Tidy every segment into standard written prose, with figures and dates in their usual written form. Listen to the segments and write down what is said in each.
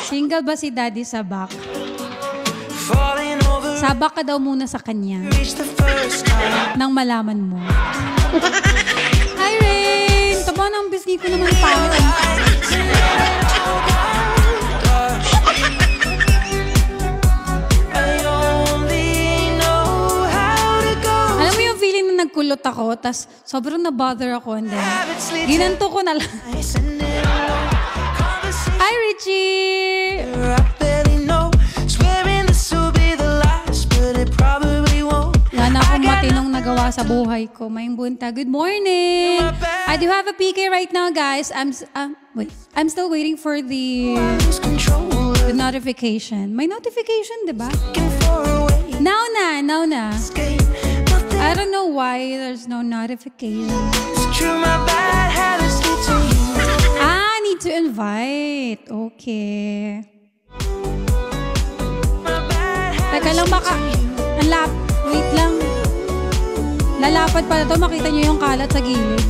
Single ba si Daddy Sabak? Sabak ka daw muna sa kanya. Nang malaman mo. Hi, Rain! Taba ng bisni ko naman pa. Alam mo yung feeling na nagkulot ako, tas sobrang na-bother ako, and then ginanto ko na lang. Hi, Richie! Wala na akong matinong nagawa sa buhay ko. Maying bunta. Good morning! I do have a PK right now, guys. I'm still waiting for the notification. May notification, di ba? Now na. I don't know why there's no notification. Need to invite. Okay. Teka lang baka... Wait lang. Lalapad pala to. Makita nyo yung kalat sa gilid.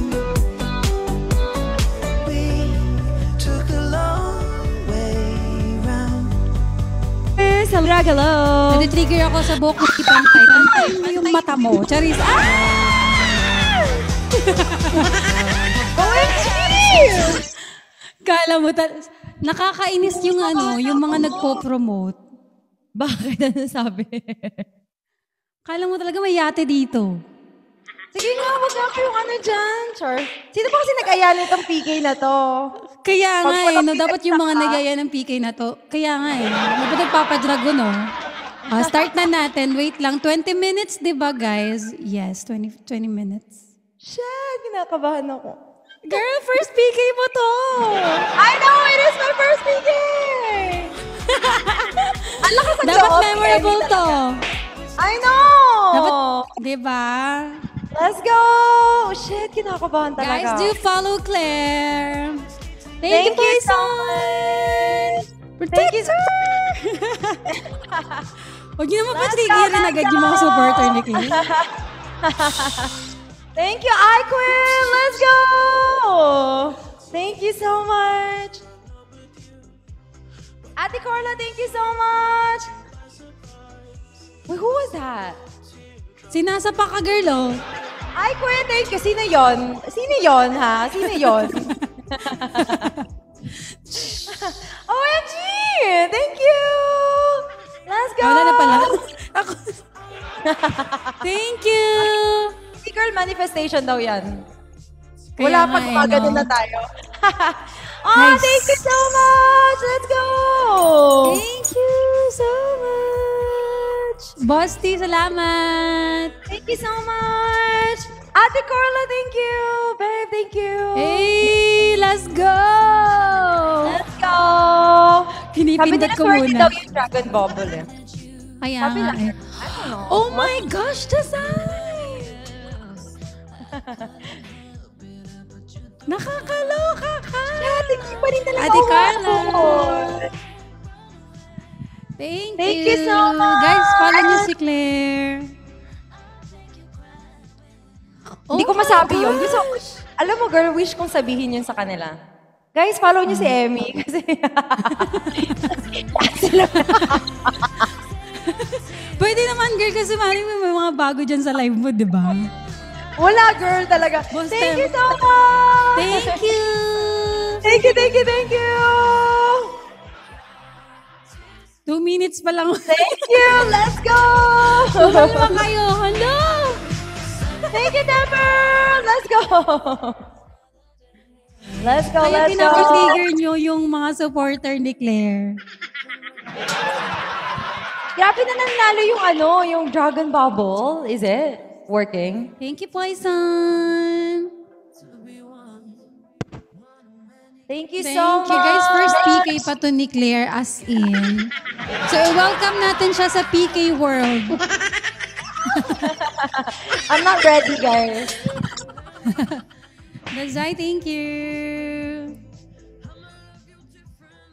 Hello. Nadi-trigger ako sa buhok ni Pantay. Pantay mo yung mata mo. Charis. OMG! Kala mo, nakakainis yung yung mga nagpo-promote. Bakit? Ano sabi? Kala mo talaga may yate dito. Sige nga, wag ako yung dyan, Char. Sino ba kasi nag-aya nitong PK na to? Kaya nga dapat yung mga nag-aya ng PK na to. Kaya nga dapat nagpapadrago, no? Start na natin. Wait lang. 20 minutes, di ba, guys? Yes, 20 minutes. Shit, kinakabahan ako. Girl, first PK mo to! I know! It is my first PK! Ang lakas ang dapat memorable to. I know! Dapat, di ba? Let's go! Shit, kinakabahan talaga. Guys, do follow Claire. Thank you so much! Thank you so Huwag niyo naman pa-triggerin agad yung mga supporter ni Claire. Thank you, iQueen! Let's go! Thank you so much! Ate Carla, thank you so much! Wait, who was that? Sinasapa ka, girl, oh. iQueen, thank you. Sino yon? Sino yon, ha? Sino yon? OMG! Thank you! Let's go! Wala na pala. Thank you! Girl, manifestation daw yan. Kaya wala pag magano na tayo. Nice. Thank you so much! Let's go! Thank you so much! Bosti, salamat! Thank you so much! Ate Carla, thank you! Babe, thank you! Hey! Let's go! Let's go! Pinipindot ko muna. Sabi daw yung Dragon Bubble eh. Kaya sabi nga lang, I don't know. Oh my gosh, Dasay! Nakakaloka ka! Thank you pa rin talaga. Ate Carla! Thank you so much! Guys, follow niyo si Claire. Hindi ko masabi yun. Alam mo, girl, wish kong sabihin yun sa kanila. Guys, follow niyo si Emmy. Kasi... Pwede naman, girl, kasi maring may mga bago dyan sa live mo, di ba? Wala, girl, talaga. Thank you so much! Thank you! Thank you, thank you, thank you! 2 minutes pa lang. Thank you! Let's go! Tumal naman kayo. Hello! Thank you, Dapper! Let's go! Let's go, Kaya let's go! Kaya pinapag-trigger nyo yung mga supporter ni Claire. Grabe na nanalo yung yung Dragon Bubble. Is it working? Thank you, Poison. Thank you so much. Thank you, guys. First PK pa to ni Claire as in. So, welcome natin siya sa PK world. I'm not ready, guys. Dazay, thank you.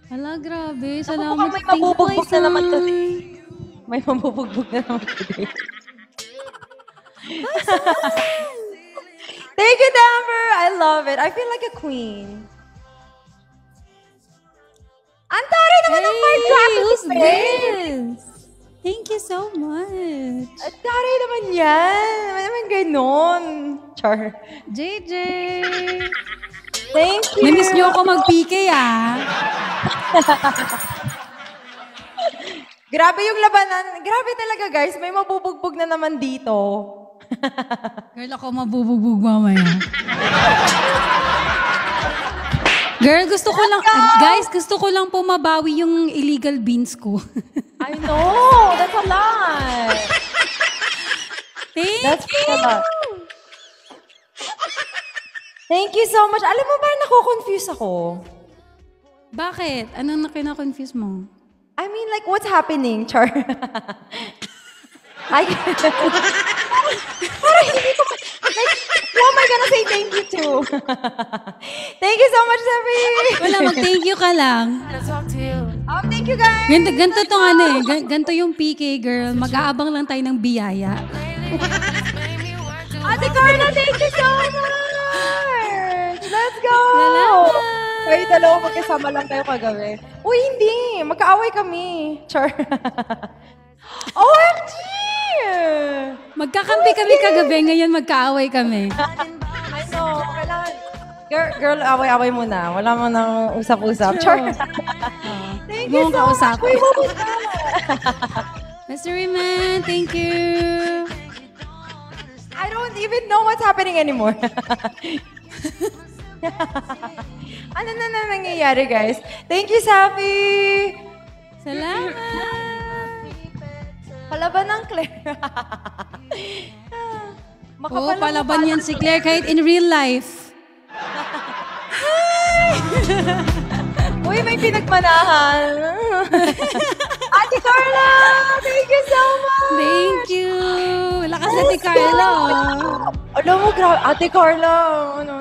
Hala, grabe. Salamat. May mabubugbog na naman today. May mabubugbog na naman today. Thank you, Denver. I love it. I feel like a queen. Ang tari naman ng this? Thank you so much. At taray naman yan. Naman naman ganon. Char. JJ. Thank you. Namiss niyo ako mag-PK, ah. Grabe yung labanan. Grabe talaga, guys. May mabubugbog na naman dito. Girl, ako mabubugbog mamaya. Girl, gusto ko lang po mabawi yung illegal beans ko. I know. That's a lot. Thank you. A lot. Thank you so much. Alam mo ba, nako-confuse ako. Bakit? Anong nakina-confuse mo? I mean, like, what's happening, Char? Parang hindi ko, like, who am I gonna say thank you to? Thank you so much, Sevi. Wala, mag-thank you ka lang. Thank you, guys. Ganto tong ganto yung PK, girl. Mag-aabang lang tayo ng biyaya. Ate Carla, thank you so much. Let's go. Salamat. Kayo dalawa magkasama lang kayo kagabi. Uy, hindi. Magkaaway kami. Char. OMG! Magkakampi kami kagabi, ngayon magkaaway kami. I know. Kailangan. Girl, away-away muna. Wala mo nang usap-usap. Char. Thank you so much. Uy, Mystery Man, thank you. I don't even know what's happening anymore. Ano na nangyayari, guys? Thank you, Safi! Salamat! Palaban ng Claire. Oo, palaban yan si Claire kahit in real life. Uy, may pinagmanahan. Ate Carla! Thank you so much! Thank you! Lakas Ate Carla. Alam mo, Ate Carla. Ano.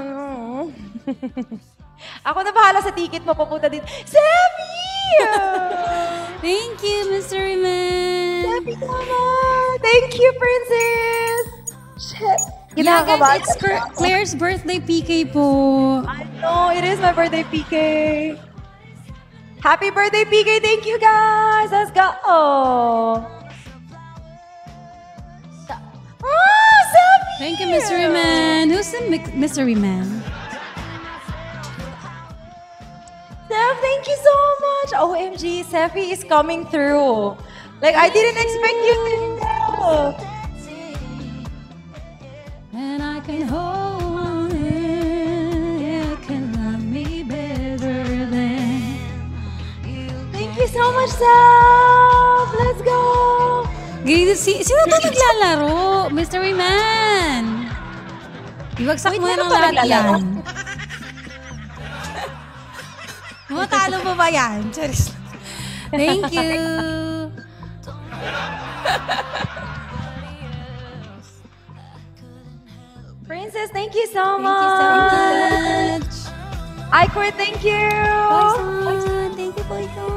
Ako na bahala sa ticket mo papunta dito. Sebi! Thank you, Mystery Man. Sebi naman! Thank you, Princess! Shit! Yeah, guys, it's Claire's birthday PK po. I know, it is my birthday, PK. Happy birthday, PK! Thank you, guys! Let's go! Sebi! Thank you, Mystery Man. Who's the Mystery Man? Seth, thank you so much! OMG, Sefi is coming through. Like, I didn't expect you to know. And I can hold on, you can love me better than you. Thank you so much, Seth! Let's go! Sino to naglalaro? Mystery Man! Ibagsak mo na ng lahat yan. Matalo mo ba yan? Charis. Thank you! Princess, thank you so Thank you so much! much! I quit, thank you! Poison! Thank you, Poison!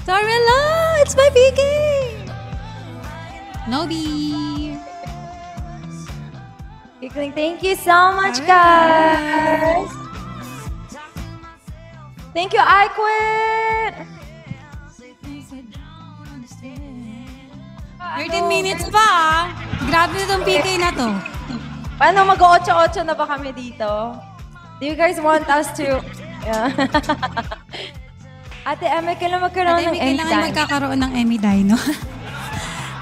Torella! It's my PK! Nobi! Thank you so much, guys! Thank you, I quit! 13 minutes pa, ah. Grabe na tong PK na to. Paano, mag-8-8 na ba kami dito? Do you guys want us to... Yeah. Ate Eme, kailan magkaroon Ate ng Eme, kailangan Emmy magkakaroon ng Emmy Dino.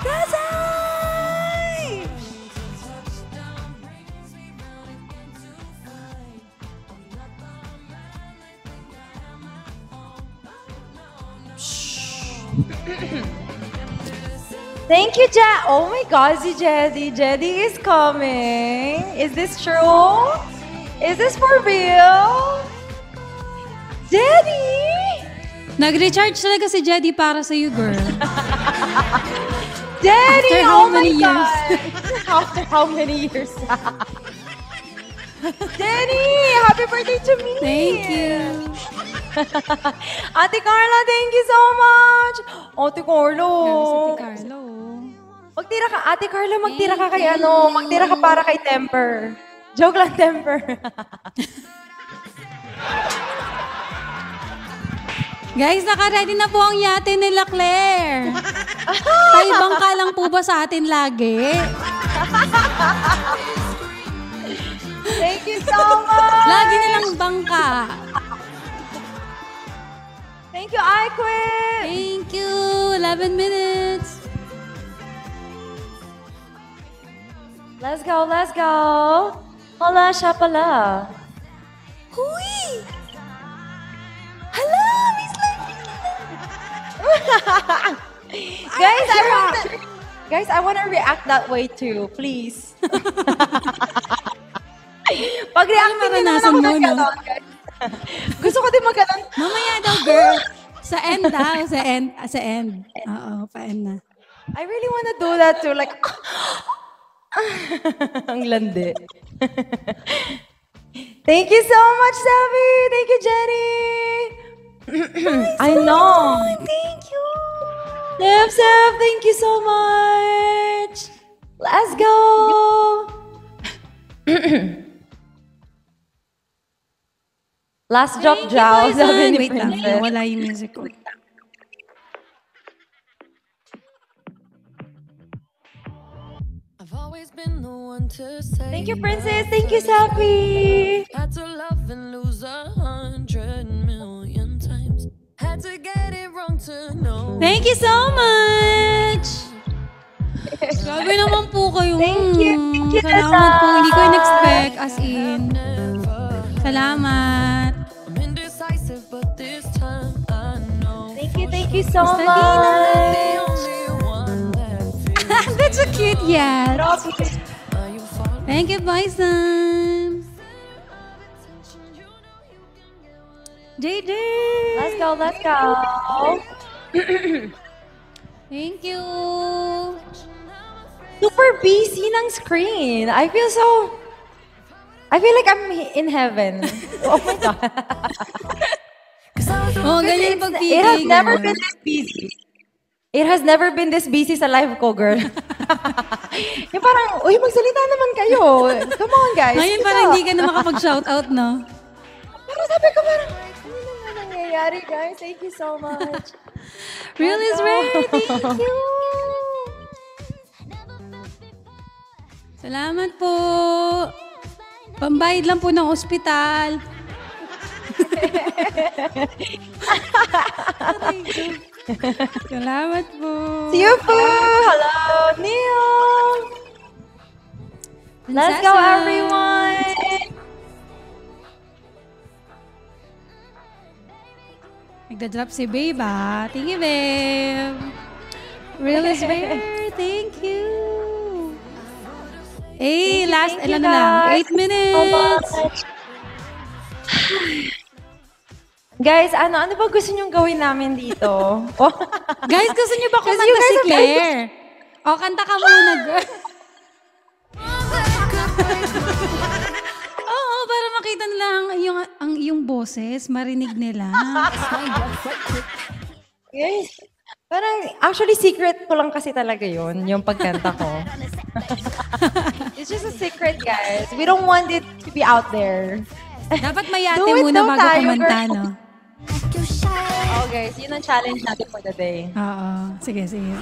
Kasay! Thank you, Jed. Oh my God, si Jedi. Jedi is coming. Is this true? Is this for real? Jedi! Nag-recharge talaga si Jedi para sa you, girl. Jedi! After how Oh my many years? God! After how many years? Jedi! Happy birthday to me! Thank you. Ate Carla, thank you so much! Ate Carla! Grabe si Ate Carlo. Magtira ka, Ate Carla, magtira ka kay ano, magtira ka para kay Temper. Joke lang, Temper. Guys, naka-ready na po ang yate nila Claire. Taibang ka lang po ba sa atin lagi? Thank you so much! Lagi na lang bangka. Thank you, iQuip! Thank you. 11 minutes. Let's go, let's go! Hala, siya pala. Huy! Hala, Miss Guys, I want to react that way too, please. Pag-react Ano din naman maranasan ako mo, ng no? ganon, guys. Gusto ko din mag-ganon. Mamaya daw, girl. Sa end daw. Sa end. Oo, pa-end na. I really want to do that too. Like, ang landi. Thank you so much, Sabi. Thank you, Jenny. I know. Thank you. Sef, thank you so much. Let's go. Last job, Thank you, Jao. Poison. Sabi ni Wait lang, Princess. wala yung music ko. I've always been the one to say Thank you, Princess. Thank you, Sabi. had to love and lose 100,000,000 times. Had to get it wrong to know. Thank you so much! Grabe naman po kayo. Thank you. Thank you, Salamat po. Hindi ko Tata. in-expect as in. Salamat. I'm indecisive, but this time I know. Thank you so Basta di much. The only one that feels. That's so cute, yeah. Are you falling? Thank you, Bison. JJ! Let's go, let's go. Thank you. Super busy ng screen. I feel like I'm in heaven. Oh my God. Oh, ganyan pag It has never girl. been this busy. It has never been this busy sa live ko, girl. Yung parang, uy, magsalita naman kayo. Come on, guys. Ngayon parang hindi ka na makapag-shoutout, no? Pero sabi ko parang, ano naman nangyayari, guys? Thank you so much. Real is rare. Thank you. Salamat po. Pambayad lang po ng ospital. Salamat po. See you po. Hello, Neil. Let's go, Princesa. everyone. Nagda-drop si Babe, ah. Thank you, Babe. Real is rare. Thank you. Eh, last, thank you, ilan na lang? guys. 8 minutes. Guys, ano ba gusto nyong gawin namin dito? Oh. Guys, gusto niyo ba Because kumanta you guys si are very- Claire? O, kanta ka muna, girl. Oo, para makita nila ang iyong boses, marinig nila. Guys, parang actually secret ko lang kasi talaga yun, yung pagkanta ko. It's just a secret, guys. We don't want it to be out there. Dapat mayate Do it muna daw bago tayo, kumanta, girl. no? Oh, guys, yun ang challenge natin for the day. Oo. Sige, sige.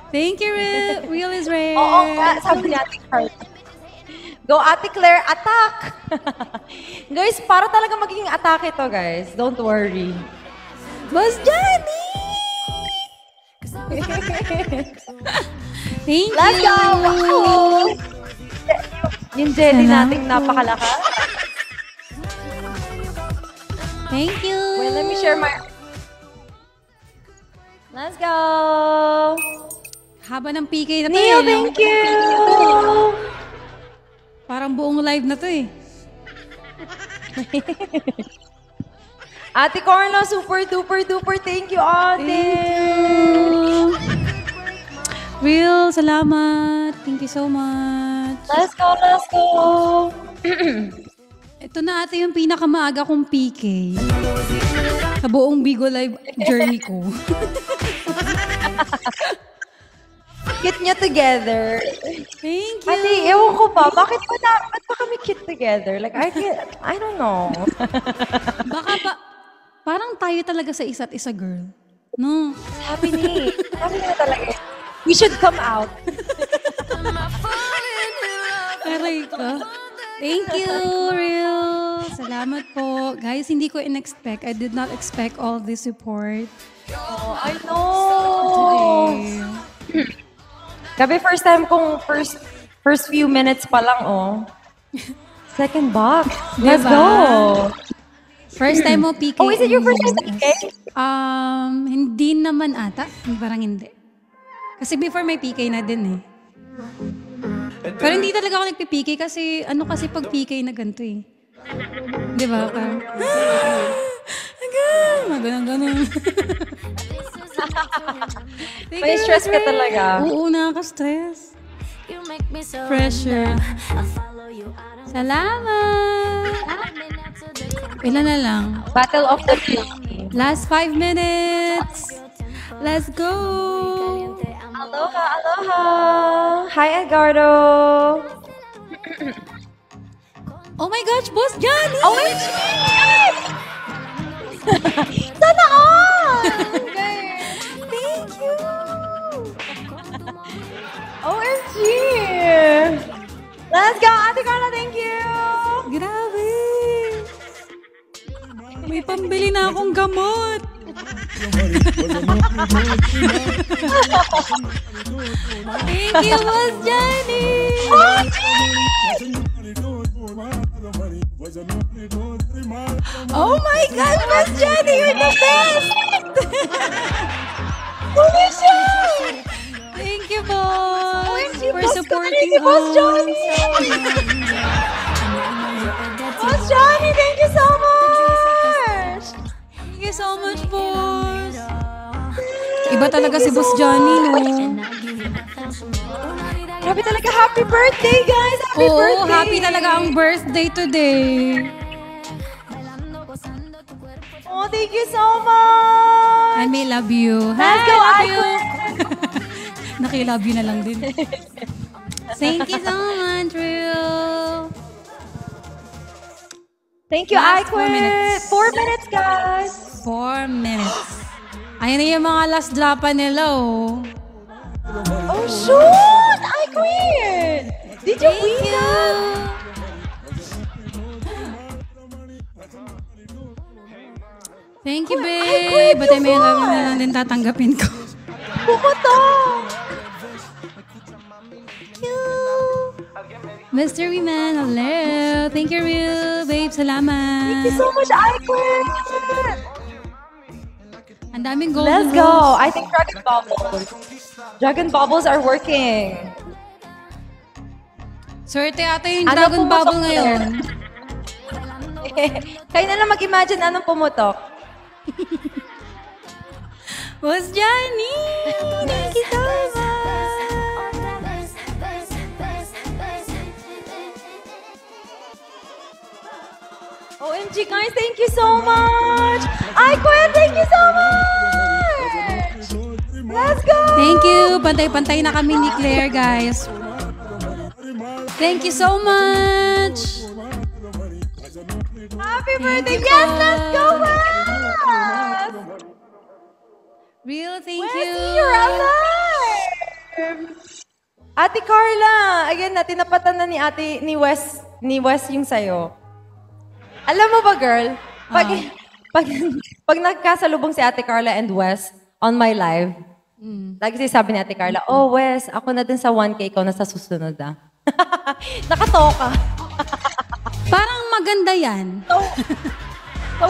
Thank you, Real is rare. Oo nga, sabi ni Ate Carl. Go, Ate Claire, attack! Guys, para talaga magiging attack ito, guys. Don't worry. Boss Johnny! Thank Let's you! go! Wow! Yung jelly Salamat nating po. napakalakas. Thank you! Well, let me share my... Let's go! Haba ng PK na to Neil, eh, no? thank you! Parang buong live na to eh. Ate Corno, super duper duper thank you, Ate! Real, salamat. Thank you so much. Let's go, let's go! Ito na ate yung pinakamaaga kong PK sa buong Bigo Live journey ko. Cute nyo together. Thank you. Ate, ewan ko ba, ba't ba kami cute together? Like, I don't know. Baka Parang tayo talaga sa isa't isa, girl. No? Happening. Happening na talaga. We should come out. Aray ka. Thank you, Real. Salamat po. Guys, hindi ko in-expect. I did not expect all this support Oh, I know. today. Gabi, first time kong first few minutes pa lang, oh. Second box. Let's Diba? go. First time mo PK. Oh, is it your first time in PK? Hindi naman ata. Parang hindi. Kasi before may PK na din eh. Pero hindi talaga ako nagpi-PK kasi ano kasi pag PK na ganito eh. Di ba? Parang, ganun. May stress ka talaga. Oo, nakaka-stress. Pressure. Salamat! Ilan na lang? Battle of the Philippines. Last 5 minutes! Let's go! Aloha, aloha. Hi, Edgardo. Oh my gosh, Boss Johnny! OMG! Sana all! Thank you! OMG! Let's go, Ate Carla, thank you! Grabe! May pambili na akong gamot! Thank you, Boss Johnny! Oh my God, Boss Johnny, you're the best! Thank you, Boss! OMG, For Boss supporting Johnny, Boss us. Johnny! Boss Johnny, thank you so much! Thank you so much, Boss! Iba talaga si Boss Johnny, no? Grabe talaga, happy birthday, guys! Happy birthday! Oo, happy talaga ang birthday today. Oh, thank you so much! I may love you. Let's go, love Icon! you. Naki-love you na lang din. Thank you so much, Real. Thank you, Last 4 Icon! minutes. 4 minutes, guys! 4 minutes. Ayan na yung mga last dropa nila, oh. Oh, shoot! Icon! Did you Thank win you. that? Thank you, Ay, babe. great, But I you may love you won. na lang din tatanggapin ko. Pumunta! Mystery Man, hello. Thank you, Real. Babe, salamat. Thank you so much, Icon! Ang daming gold. Let's go! I think Dragon Bubbles. Dragon Bubbles are working. Swerte ata yung Ano Dragon pumutok Bubble there? ngayon. Kayo na lang mag-imagine anong pumutok. Boss Johnny! Thank you so much! OMG, guys, thank you so much! Icon, thank you so much! Let's go! Thank you! Pantay-pantay na kami ni Claire, guys. Thank you so much! Happy birthday! you Yes, po. let's go, Wes! Real, thank Wes, you! you're alive! Ate Carla, again, tinapatan na ni Wes yung sayo. Alam mo ba, girl? Pag nagkasalubong si Ate Carla and Wes on my live, lagi sabi ni Ate Carla, oh, Wes, ako na din sa 1K, ikaw na sa susunod, ah. Nakatoka. Parang maganda yan. So,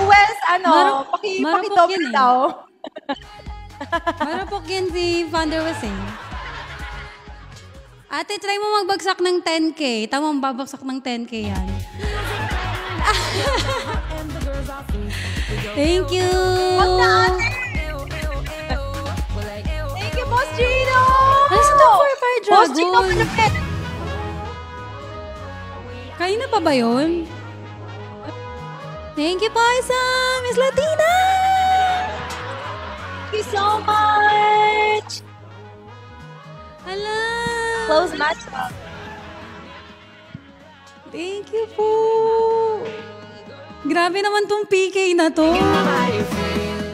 Wes, Marupok pakidobble yan eh. daw. Marupok yan si Founder Wes eh. Ate, try mo magbagsak ng 10K. Tamang babagsak ng 10K yan. Thank you! Wag na, ate. Thank you, Boss Gino! Nasaan na Fire Boss Gino, Dragon? malapit. Kain na pa ba yun? Thank you, Paisa! Miss Latina! Thank you so much! Hala! Close match. Thank you po! Grabe naman tong PK na to.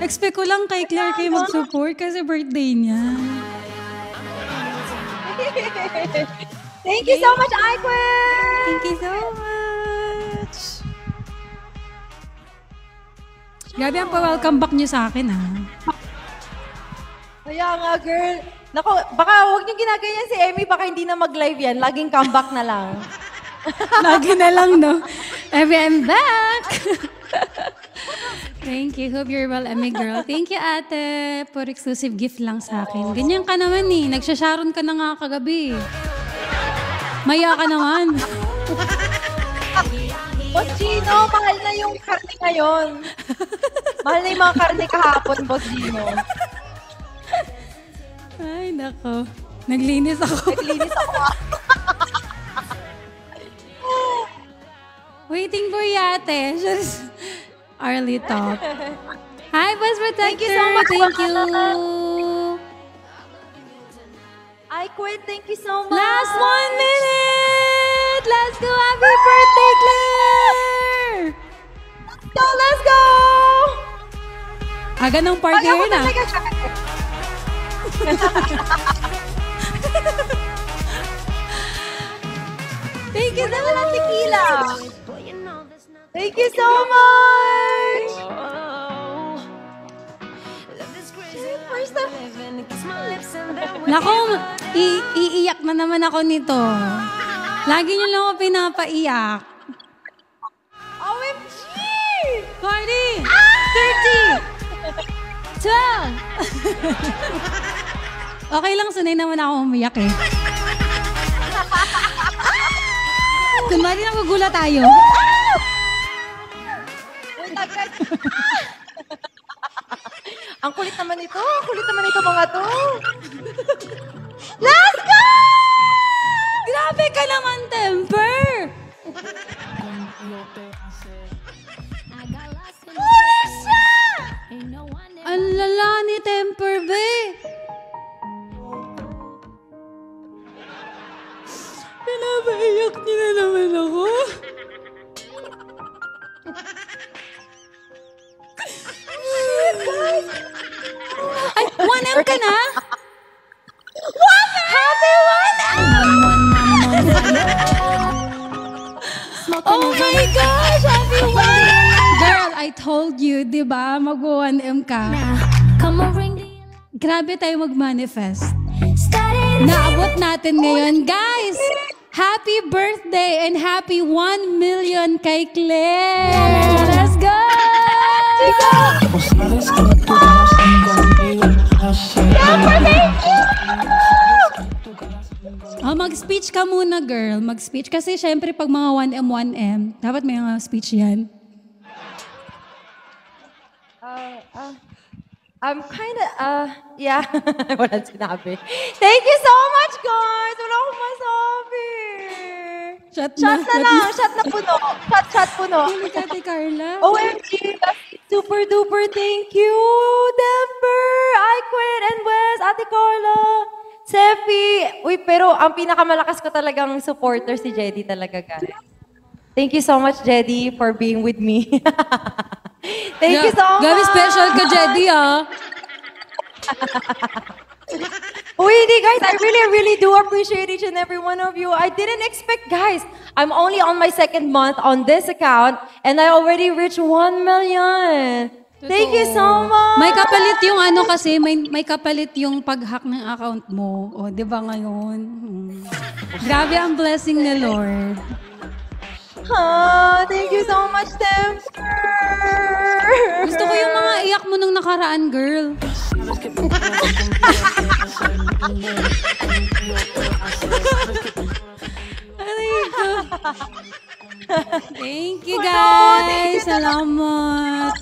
Expect ko lang kay Claire kayo mag-support kasi birthday niya. Thank you so much, Iquin! Thank you so much. Grabe ang pa-welcome back niyo sa akin, ha? Kaya nga, girl. Naku, baka huwag niyo ginaganyan si Emmy, baka hindi na mag-live yan. Laging comeback na lang. Lagi na lang, no? Emmy, I'm back! Thank you. Hope you're well, Emmy girl. Thank you, ate, for exclusive gift lang sa akin. Ganyan ka naman, eh. Nagsasharon ka na nga kagabi. Maya ka naman. Boss Gino, mahal na yung karne ngayon. Mahal na yung mga karne kahapon, Boss Gino. Ay, nako. Naglinis ako. Naglinis ako. Waiting for you, ate. Just early talk. Hi, Boss Protector. Thank you so much. Thank you. Iquin, thank you so much. Last 1 minute! Let's go! Happy birthday, Claire! Let's go! Aga ng party Ako yun, ah. talaga siya. Thank you so much, tequila. Thank you so much. First time. Nako, iiyak na naman ako nito. Lagi niyo lang ako pinapaiyak. OMG! 40! 30! 12! Okay lang, sanay naman ako umiyak eh. Kunwari nagugula tayo. Ang kulit naman ito. Ang kulit naman ito mga to. Let's go! Grabe ka naman, Temper! Ang lala ni Temper, be. Pinapaiyak niyo na naman ako. Ay, 1M ka na? Happy 1M! Oh my gosh! Happy 1M! Girl, I told you, di ba? Mag-1M ka. Grabe tayo mag-manifest. Naabot natin ngayon. Guys, happy birthday and happy 1 million kay Claire! Let's go! Oh, mag-speech ka muna, girl. Mag-speech. Kasi syempre, pag mga 1M, 1M, dapat may mga speech yan. I'm kinda, yeah. Walang sinabi. Thank you so much, guys. Wala akong masabi. Shot Shot na lang. Shot na puno. Shot puno. Hindi ka, Ate Carla. OMG. Super duper thank you. Denver, Iquin, and Wes, Ate Carla, Sefi. Uy, pero ang pinakamalakas ko talagang supporter si Jedy talaga, guys. Thank you so much, Jedy, for being with me. Thank you so much. Gabi special ka, Jedy, ah. Uy, hindi, guys. I really do appreciate each and every one of you. I didn't expect, guys. I'm only on my 2nd month on this account and I already reached 1 million. Thank you so much. May kapalit yung ano kasi, may kapalit yung pag-hack ng account mo. O, di ba ngayon? Grabe ang blessing ni Lord. Thank you so much, Temper. Gusto ko yung mga iyak mo nung nakaraan, girl. Aray ko. Thank you, guys. Salamat.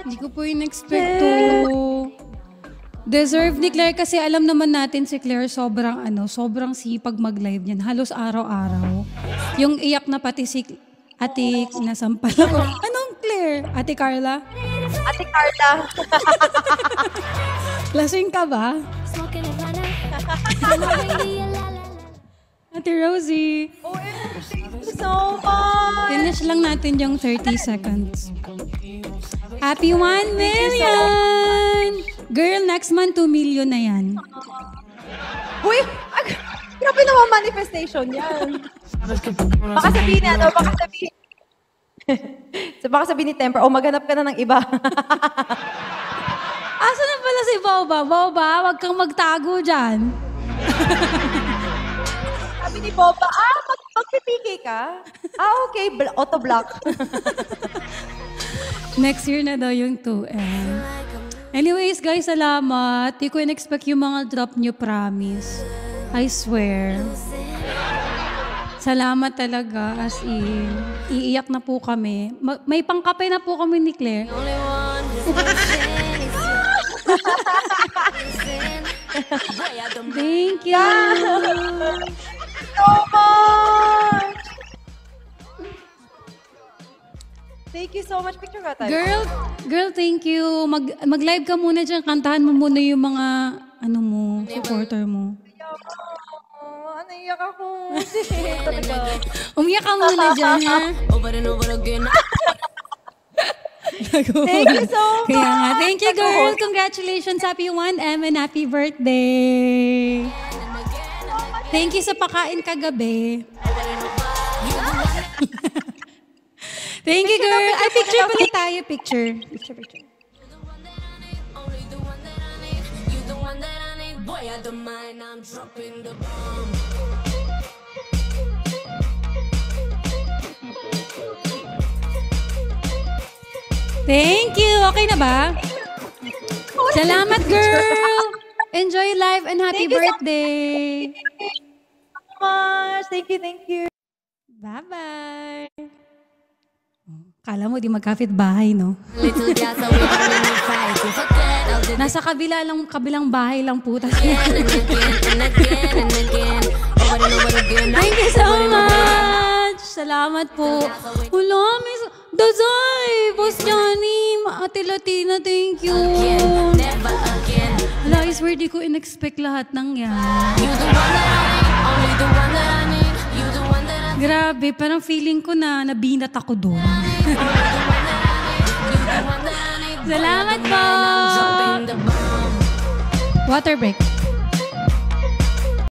Hindi ko po in-expect to. Deserve ni Claire kasi alam naman natin si Claire sobrang sipag mag-live niyan. Halos araw-araw. Yung iyak na pati si Ate nasampal ako. Anong Claire? Ate Carla? Ate Carla. Lasing ka ba? Ate Rosie. Thank you so much. Finish lang natin yung 30 seconds. Happy 1 million! Girl, next month 2 million na yan. Uy! Grabe naman manifestation yan. Baka sabihin na, ano, baka sabihin. So baka sabihin ni Temper, maghanap ka na ng iba. Asa na pala si Boba? Boba, wag kang magtago dyan. Sabi ni Boba, magpipiki ka? Okay, auto-block. Next year na daw yung 2M. Anyways, guys, salamat. Di ko in-expect yung mga drop nyo, promise. I swear. Salamat talaga, as in. Iiyak na po kami. May pangkape na po kami ni Claire. Thank you. So much! Thank you so much. Picture ka tayo. Girl, thank you. Mag-live ka muna dyan. Kantahan mo muna yung mga, supporter mo. Naiyak ako. Umiyak ka muna dyan, ha? Over and over again. Thank you so much. Kaya nga, thank you, girl. Congratulations. Happy 1M and happy birthday. Thank you sa pakain kagabi. Thank you, girl. Ay, picture pala tayo. Picture. Only the one that I need. You the one that I need. Boy, I don't mind. I'm dropping the bomb. Thank you. Okay na ba? Salamat, girl. Enjoy life and happy birthday. Thank you. Bye-bye. Kala mo, di magkapit bahay, no? Little gas, so we don't need to fight. You forget all the Nasa kabilang bahay lang po. and again and again and again. Over and over again. Thank you so much. Salamat po. Wala, Miss Dazay, Boss Johnny, Ate Latina, thank you. Never again. Wala, I swear, di ko in-expect lahat ng yan. You the one that I need. Only the one that I need. You the one that I need. Grabe, parang feeling ko na nabinat ako doon. You the one that I need. Salamat po. Dropping the bomb. Water break.